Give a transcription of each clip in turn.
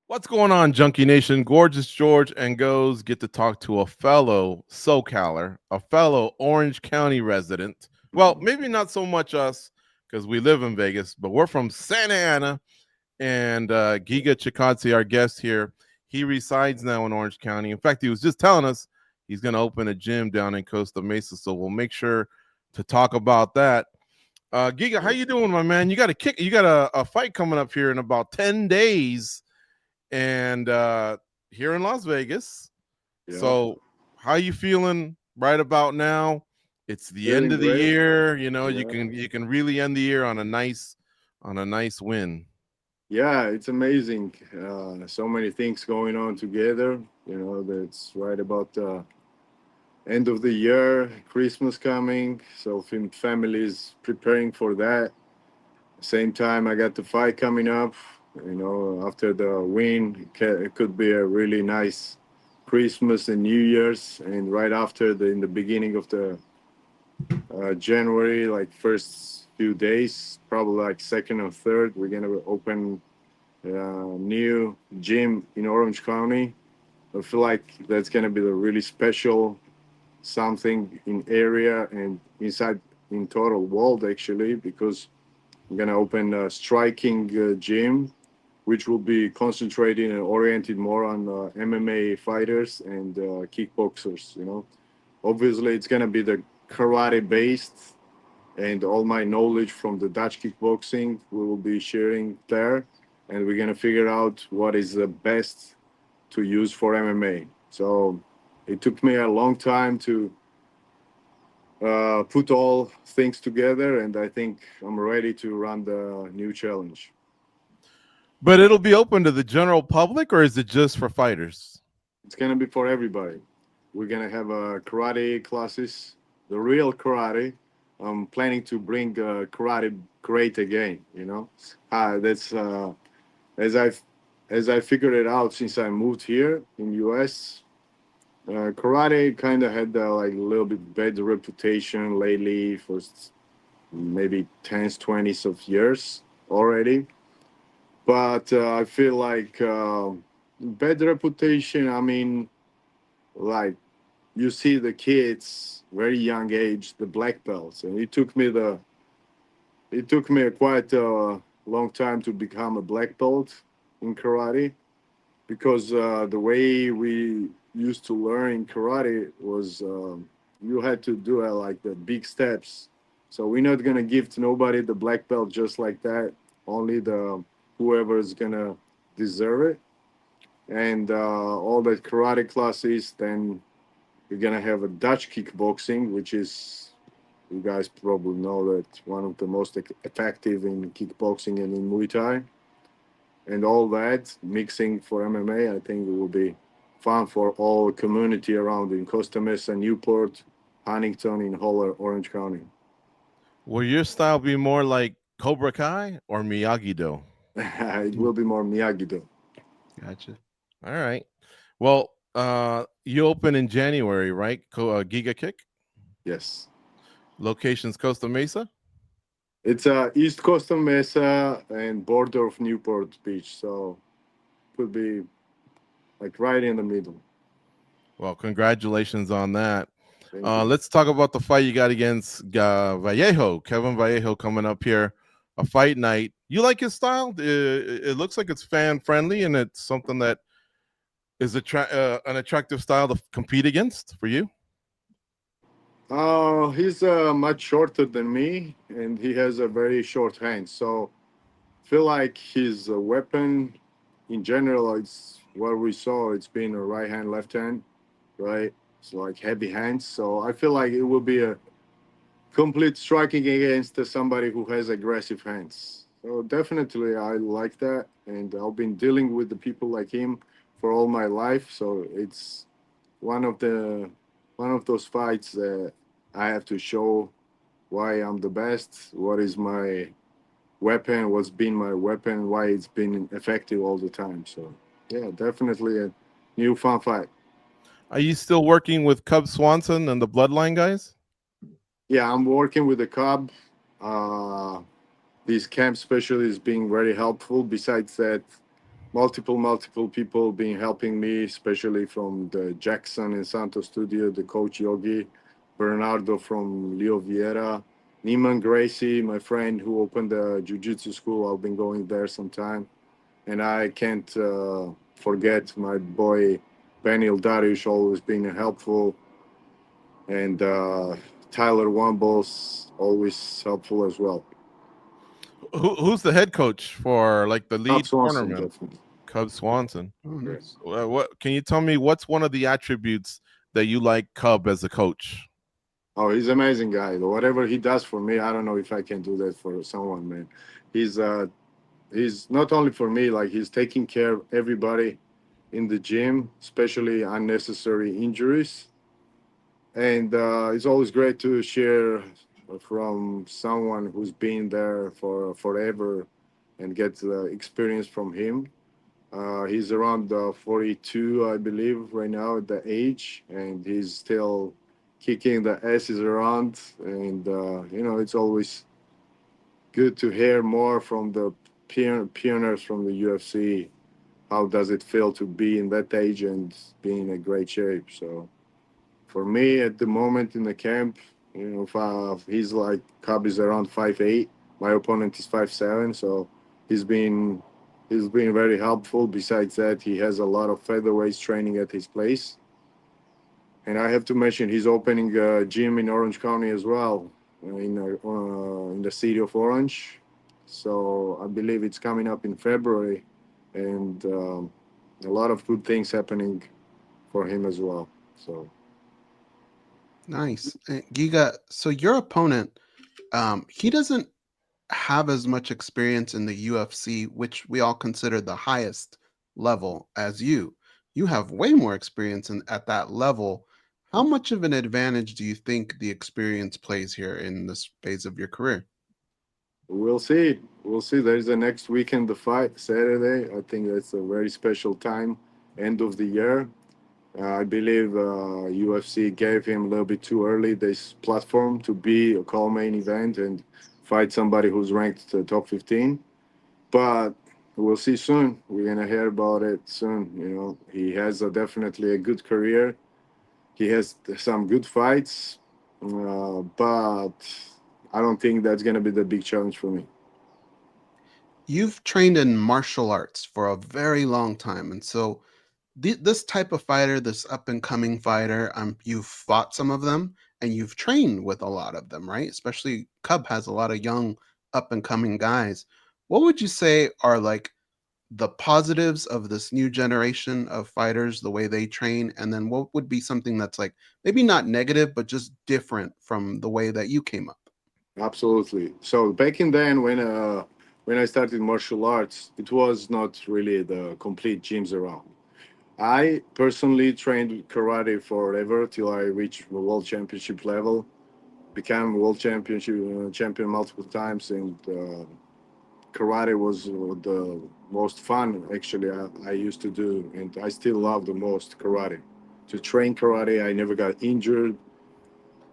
What's going on, Junkie Nation? Gorgeous George and Goes get to talk to a fellow SoCaler, a fellow Orange County resident. Well, maybe not so much us because we live in Vegas, but we're from Santa Ana. And Giga Chikadze, our guest here, he resides now in Orange County. In fact, he was just telling us he's going to open a gym down in Costa Mesa. So we'll make sure to talk about that. Giga, how you doing, my man? You got a fight coming up here in about 10 days and here in Las Vegas. Yeah, So how you feeling right about now? It's the end feeling of the great. year. You Yeah, can really end the year on a nice win. yeah, it's amazing. So many things going on together. That's right about the end of the year, Christmas coming. So families preparing for that. Same time, I got the fight coming up. After the win, it could be a really nice Christmas and New Year's, and right after in the beginning of the January, like first few days, probably like second or third, we're gonna open new gym in Orange County. I feel like that's gonna be a really special something in area and inside in total world actually, because I'm gonna open a striking gym, which will be concentrating and oriented more on MMA fighters and kickboxers. Obviously it's gonna be the karate based, and all my knowledge from the Dutch kickboxing we will be sharing there, and we're gonna figure out what is the best to use for MMA. So it took me a long time to put all things together, and I think I'm ready to run the new challenge. But it'll be open to the general public, or is it just for fighters? It's gonna be for everybody. We're gonna have karate classes, the real karate. I'm planning to bring karate great again. That's as I figured it out since I moved here in US. Karate kind of had like a little bit bad reputation lately for maybe tens, 20s of years already. But I feel like bad reputation. I mean, like you see the kids very young age, the black belts, and it took me a quite long time to become a black belt in karate, because the way we used to learn in karate was you had to do like the big steps. So we're not gonna give to nobody the black belt just like that. Only the whoever is gonna deserve it, and all the karate classes. Then we're gonna have a Dutch kickboxing, which is, you guys probably know that, one of the most effective in kickboxing and in Muay Thai, and all that mixing for MMA. I think it will be fun for all community around in Costa Mesa, Newport, Huntington, in whole Orange County. Will your style be more like Cobra Kai or Miyagi Do? It will be more Miyagi Do. Gotcha. All right. Well, you open in January, right? Giga Kick. Yes. Locations Costa Mesa. It's East Costa Mesa and border of Newport Beach, so could be like right in the middle. Well, congratulations on that. Thank you. Let's talk about the fight you got against Vallejo, Kevin Vallejo, coming up here. A fight night. You like his style? It looks like it's fan friendly, and it's something that is an attractive style to compete against for you. He's much shorter than me, and he has a very short hand. So feel like his weapon in general, it's what we saw. It's been a right hand, left hand, right? It's like heavy hands. So I feel like it will be a complete striking against somebody who has aggressive hands. So definitely, I like that, and I've been dealing with the people like him for all my life. So it's one of the one of those fights that I have to show why I'm the best, what is my weapon, what's been my weapon, why it's been effective all the time. So yeah, definitely a new fun fight. Are you still working with Cub Swanson and the Bloodline guys? Yeah, I'm working with the Cub. Uh, this camp specialist being very helpful. Besides that, multiple people been helping me, especially from the Jackson and Santos studio, the coach Yogi, Bernardo from Leo Vieira, Neiman Gracie, my friend who opened the jiu-jitsu school. I've been going there sometime. And I can't forget my boy Benil Darius, always been helpful, and Tyler Wambos, always helpful as well. Who's the head coach for like the Bob lead Swanson, cornerman? definitely. Cub Swanson. Oh, Yeah. nice. What can you tell me? What's one of the attributes that you like Cub as a coach? Oh, he's an amazing guy. Whatever he does for me, I don't know if I can do that for someone, man. He's he's not only for me, like he's taking care of everybody in the gym, especially unnecessary injuries. And it's always great to share from someone who's been there for forever and get the experience from him. He's around 42, I believe, right now at the age, and he's still kicking the asses around. And it's always good to hear more from the pioneers from the UFC. How does it feel to be in that age and be in a great shape? So for me, at the moment in the camp, if he's like Cub is around 5'8", my opponent is 5'7", so he's been he's been very helpful. Besides that, he has a lot of featherweights training at his place, and I have to mention he's opening a gym in Orange County as well, in the city of Orange. So I believe it's coming up in February, and a lot of good things happening for him as well. So. Nice. Giga, so your opponent, he doesn't have as much experience in the UFC, which we all consider the highest level as you. You have way more experience at that level. How much of an advantage do you think the experience plays here in this phase of your career? We'll see. We'll see. There's the next weekend, the fight, Saturday. I think that's a very special time, end of the year. I believe UFC gave him a little bit too early this platform to be a call main event and fight somebody who's ranked top 15. But we'll see soon. We're gonna hear about it soon. He has definitely a good career. He has some good fights, but I don't think that's gonna be the big challenge for me. You've trained in martial arts for a very long time, and so this type of fighter, this up and coming fighter, you've fought some of them and you've trained with a lot of them, right? Especially Cub has a lot of young up and coming guys. What would you say are like the positives of this new generation of fighters, the way they train, and then what would be something that's like maybe not negative, but just different from the way that you came up? Absolutely. So back in then, when I started martial arts, it was not really the complete gyms around. I personally trained karate forever till I reached the world championship level, became world championship champion multiple times, and karate was the most fun actually I used to do, and I still love the most karate. To train karate, I never got injured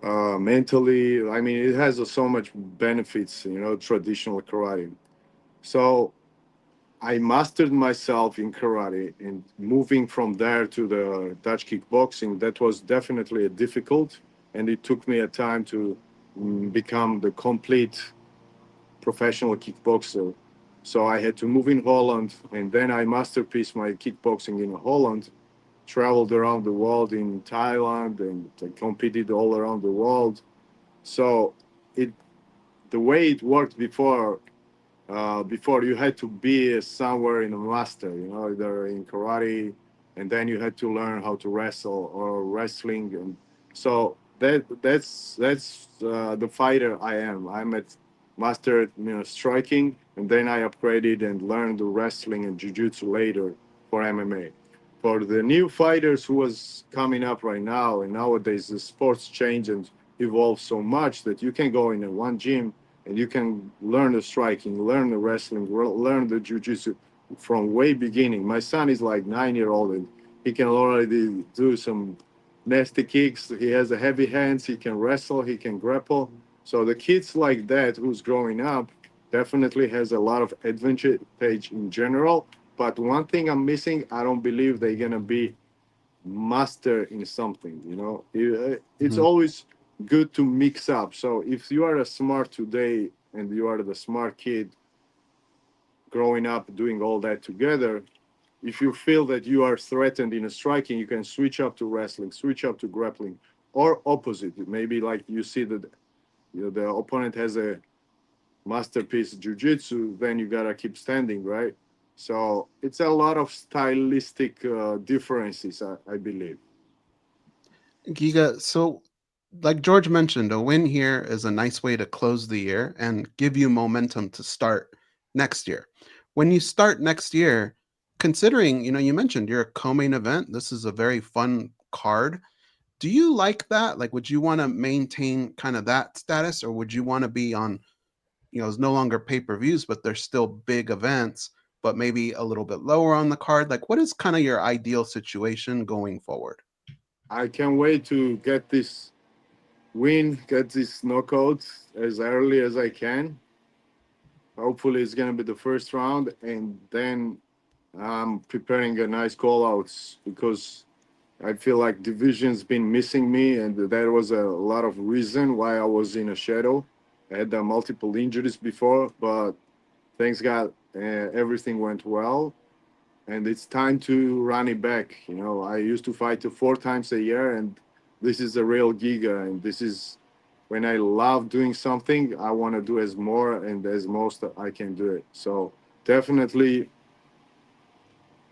mentally. I mean, it has so much benefits, traditional karate. So I mastered myself in karate, and moving from there to the Dutch kickboxing, that was definitely a difficult, and it took me a time to become the complete professional kickboxer. So I had to move in Holland, and then I masterpiece my kickboxing in Holland, traveled around the world in Thailand, and I competed all around the world. So it the way it worked before you had to be somewhere in a master, either in karate, and then you had to learn how to wrestle or wrestling, and so that's the fighter I am. I'm at master, striking, and then I upgraded and learned the wrestling and jiu-jitsu later for MMA. For the new fighters who was coming up right now, and nowadays the sports change and evolve so much that you can go in a one gym and you can learn the striking, learn the wrestling, learn the jiu-jitsu from way beginning. My son is like 9 year old and he can already do some nasty kicks. He has a heavy hands. He can wrestle. He can grapple. So the kids like that who's growing up definitely has a lot of advantage in general. But one thing I'm missing, I don't believe they're gonna be master in something. It's Mhm. always good to mix up. So if you are a smart today and you are the smart kid growing up doing all that together, if you feel that you are threatened in a striking, you can switch up to wrestling, switch up to grappling, or opposite. Maybe like you see that the opponent has a masterpiece jiu-jitsu, then you gotta keep standing, right? So it's a lot of stylistic differences, I believe. Giga, so like George mentioned, a win here is a nice way to close the year and give you momentum to start next year. When you start next year, considering, you mentioned you're a co-main event, this is a very fun card. Do you like that? Like, would you want to maintain kind of that status, or would you want to be on, it's no longer pay-per-views, but they're still big events, but maybe a little bit lower on the card? Like, what is kind of your ideal situation going forward? I can't wait to get this win, get this knockout as early as I can. Hopefully, it's gonna be the first round, and then I'm preparing a nice call outs because I feel like division's been missing me, and there was a lot of reason why I was in a shadow. I had multiple injuries before, but thanks God, everything went well, and it's time to run it back. I used to fight 4 times a year, and this is a real giga, and this is when I love doing something, I want to do as more and as most I can do it. So definitely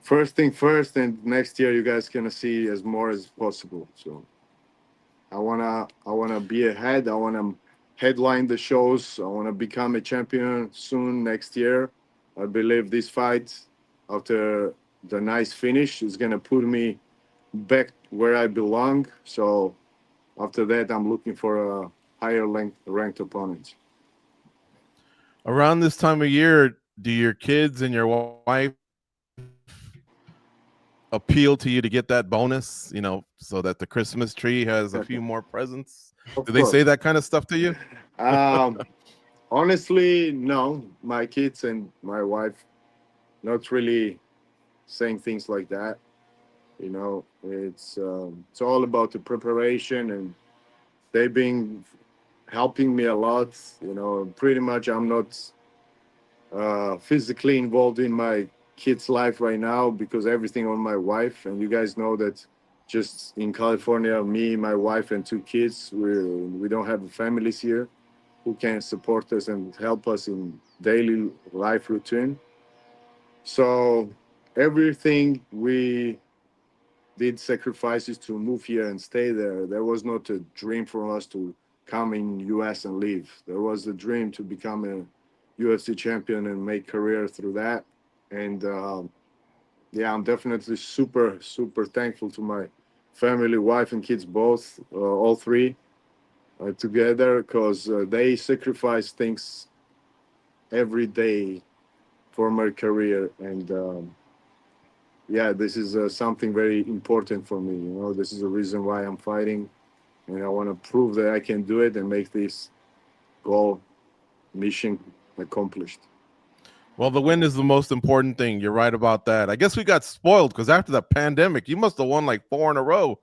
first thing first, and next year you guys gonna see as more as possible. So I wanna be ahead. I wanna headline the shows. I wanna become a champion soon next year. I believe this fight, after the nice finish, is gonna put me back where I belong. So after that, I'm looking for a higher ranked opponent. Around this time of year, do your kids and your wife appeal to you to get that bonus, so that the Christmas tree has a few more presents? Do they Of say course. that kind of stuff to you? Um, Honestly, no. My kids and my wife not really saying things like that. It's all about the preparation, and they've been helping me a lot. Pretty much I'm not physically involved in my kid's life right now because everything on my wife. And you guys know that just in California, me, my wife, and 2 kids, we don't have families here who can support us and help us in daily life routine. So everything we did sacrifices to move here and stay there. There was not a dream for us to come in US and leave. There was a dream to become a UFC champion and make career through that. And yeah, I'm definitely super super thankful to my family, wife, and kids both, all three together, because they sacrifice things every day for my career. And yeah, this is something very important for me. This is the reason why I'm fighting, and I want to prove that I can do it and make this goal mission accomplished. Well, the win is the most important thing. You're right about that. I guess we got spoiled because after the pandemic, you must have won like 4 in a row,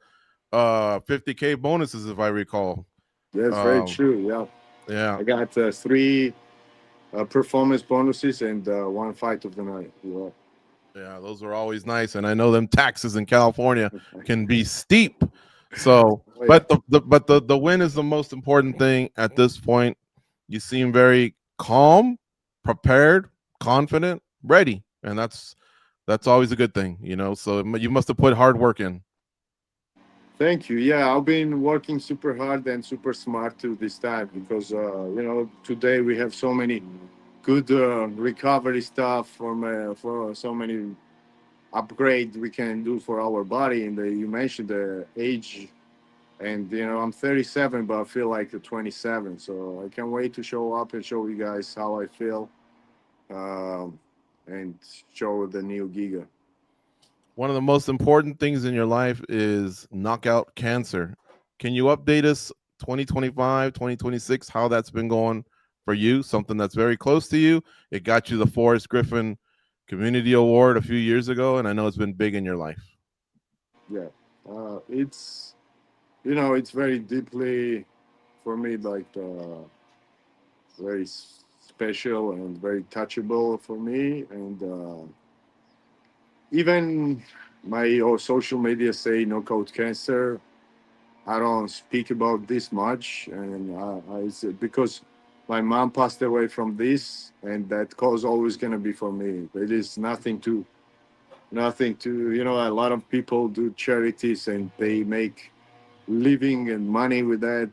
50K bonuses, if I recall. That's very Um, true. Yeah, yeah, I got three performance bonuses and one fight of the night. Yeah. yeah, those are always nice, and I know them taxes in California can be steep. So, Oh yeah. but the win is the most important thing at this point. You seem very calm, prepared, confident, ready, and that's always a good thing. So you must have put hard work in. Thank you. Yeah, I've been working super hard and super smart to this time because today we have so many good recovery stuff for so many upgrade we can do for our body. And you mentioned the age, and I'm 37, but I feel like a 27. So I can't wait to show up and show you guys how I feel, um, and show the new Giga. One of the most important things in your life is knockout cancer. Can you update us 2025, 2026, how that's been going for you? Something that's very close to you. It got you the Forrest Griffin community award a few years ago, and I know it's been big in your life. Yeah, it's it's very deeply for me like very special and very touchable for me, and even my social media say knockout cancer. I don't speak about this much, and I said because my mom passed away from this, and that cause always gonna be for me. It is nothing to A lot of people do charities and they make living and money with that.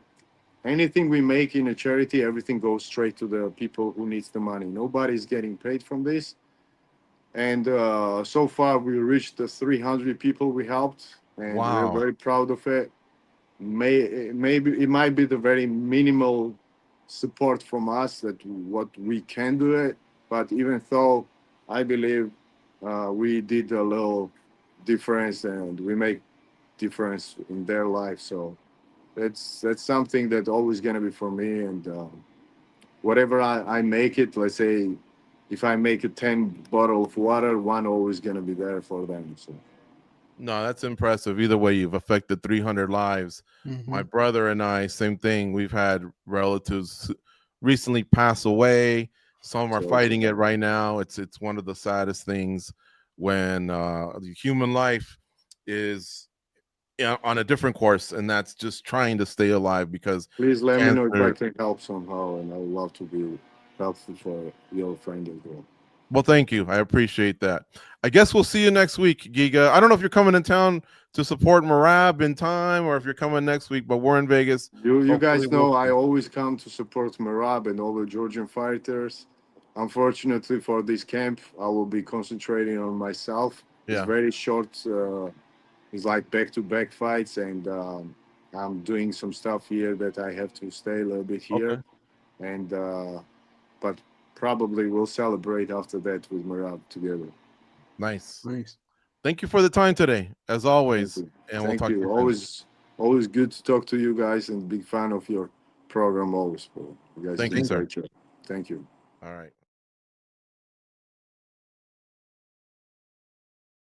Anything we make in a charity, everything goes straight to the people who needs the money. Nobody's getting paid from this. And so far, we reached the 300 people we helped, and we're Wow. very proud of it. Maybe it might be the very minimal support from us that what we can do it, but even though I believe we did a little difference and we make difference in their life. So that's something that always gonna be for me. And whatever I make it, let's say if I make a 10 bottle of water, one always gonna be there for them. So No, that's impressive. Either way, you've affected 300 lives. My Hmm. brother and I, same thing. We've had relatives recently pass away. Some are so fighting it right now. It's one of the saddest things when the human life is on a different course, and that's just trying to stay alive because please let me know if I cancer. can help somehow, and I would love to be helpful for your friend as well. Well, thank you. I appreciate that. I guess we'll see you next week, Giga. I don't know if you're coming in town to support Marab in time or if you're coming next week, but we're in Vegas. You Hopefully, guys we'll know I see. always come to support Merab and all the Georgian fighters. Unfortunately, for this camp, I will be concentrating on myself. It's Yeah. very short. It's like back-to-back fights, and I'm doing some stuff here that I have to stay a little bit Okay. here. And but probably we'll celebrate after that with Merab together. Nice. Nice. Thank you for the time today, as Thank always. you. And we'll Thank talk to you. you soon. Always good to talk to you guys, and big fan of your program always, bro. You guys Thank you, do a Thank you. sir. great job. Thank you. All right.